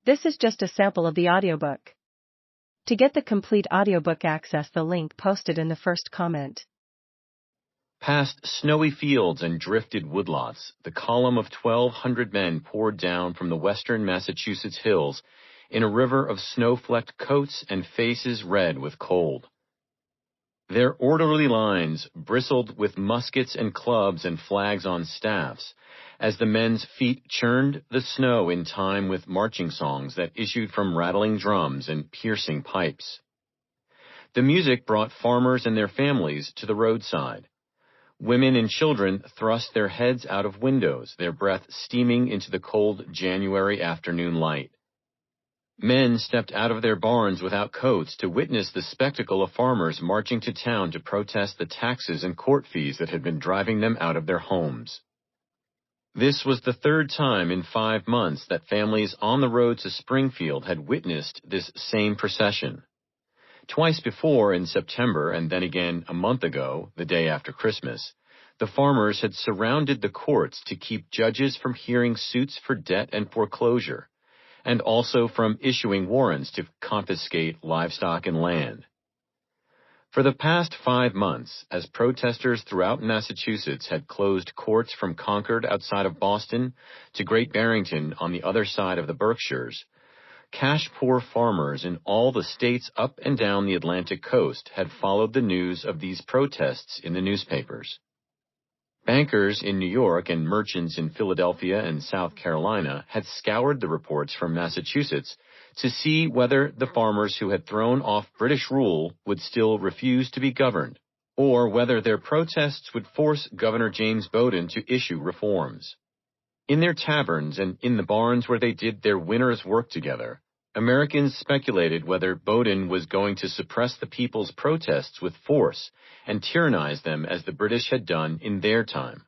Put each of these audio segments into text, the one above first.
This is just a sample of the audiobook. To get the complete audiobook, access the link posted in the first comment. Past snowy fields and drifted woodlots, the column of 1,200 men poured down from the western Massachusetts hills in a river of snow-flecked coats and faces red with cold. Their orderly lines bristled with muskets and clubs and flags on staffs, as the men's feet churned the snow in time with marching songs that issued from rattling drums and piercing pipes. The music brought farmers and their families to the roadside. Women and children thrust their heads out of windows, their breath steaming into the cold January afternoon light. Men stepped out of their barns without coats to witness the spectacle of farmers marching to town to protest the taxes and court fees that had been driving them out of their homes. This was the third time in 5 months that families on the road to Springfield had witnessed this same procession. Twice before, in September and then again a month ago, the day after Christmas, the farmers had surrounded the courts to keep judges from hearing suits for debt and foreclosure, and also from issuing warrants to confiscate livestock and land. For the past 5 months, as protesters throughout Massachusetts had closed courts from Concord outside of Boston to Great Barrington on the other side of the Berkshires, cash-poor farmers in all the states up and down the Atlantic coast had followed the news of these protests in the newspapers. Bankers in New York and merchants in Philadelphia and South Carolina had scoured the reports from Massachusetts to see whether the farmers who had thrown off British rule would still refuse to be governed, or whether their protests would force Governor James Bowdoin to issue reforms. In their taverns and in the barns where they did their winter's work together, Americans speculated whether Bowdoin was going to suppress the people's protests with force and tyrannize them as the British had done in their time.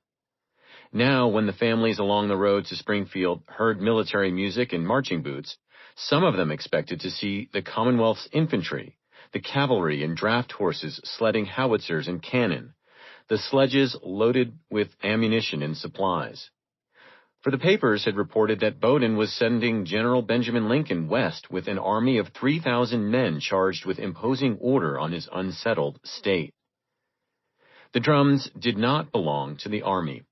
Now, when the families along the road to Springfield heard military music and marching boots, some of them expected to see the Commonwealth's infantry, the cavalry and draft horses sledding howitzers and cannon, the sledges loaded with ammunition and supplies. For the papers had reported that Bowdoin was sending General Benjamin Lincoln west with an army of 3,000 men charged with imposing order on his unsettled state. The drums did not belong to the army.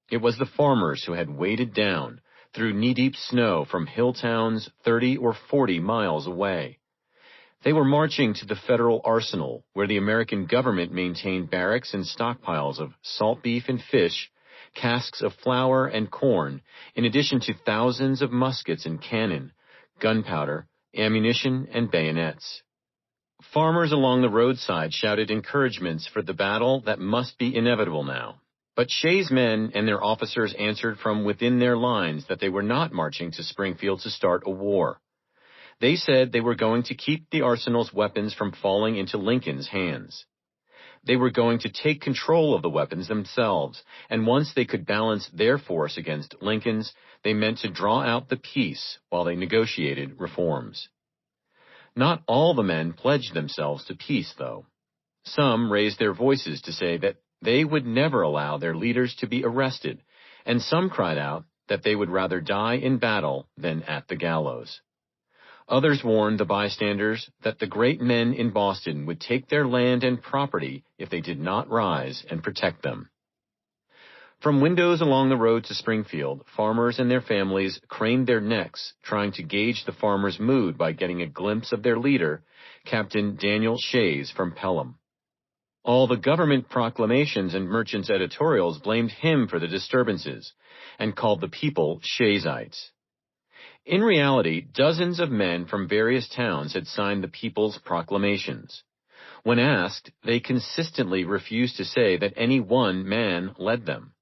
It was the farmers who had waded down through knee-deep snow from hill towns 30 or 40 miles away. They were marching to the federal arsenal, where the American government maintained barracks and stockpiles of salt beef and fish, casks of flour and corn, in addition to thousands of muskets and cannon, gunpowder, ammunition, and bayonets. Farmers along the roadside shouted encouragements for the battle that must be inevitable now. But Shays' men and their officers answered from within their lines that they were not marching to Springfield to start a war. They said they were going to keep the arsenal's weapons from falling into Lincoln's hands. They were going to take control of the weapons themselves, and once they could balance their force against Lincoln's, they meant to draw out the peace while they negotiated reforms. Not all the men pledged themselves to peace, though. Some raised their voices to say that they would never allow their leaders to be arrested, and some cried out that they would rather die in battle than at the gallows. Others warned the bystanders that the great men in Boston would take their land and property if they did not rise and protect them. From windows along the road to Springfield, farmers and their families craned their necks, trying to gauge the farmers' mood by getting a glimpse of their leader, Captain Daniel Shays from Pelham. All the government proclamations and merchants' editorials blamed him for the disturbances and called the people Shaysites. In reality, dozens of men from various towns had signed the people's proclamations. When asked, they consistently refused to say that any one man led them.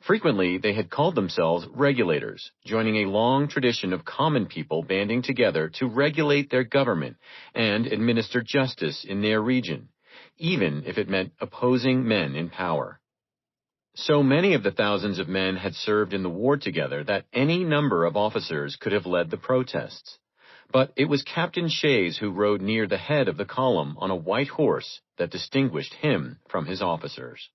Frequently, they had called themselves regulators, joining a long tradition of common people banding together to regulate their government and administer justice in their region, even if it meant opposing men in power. So many of the thousands of men had served in the war together that any number of officers could have led the protests. But it was Captain Shays who rode near the head of the column on a white horse that distinguished him from his officers.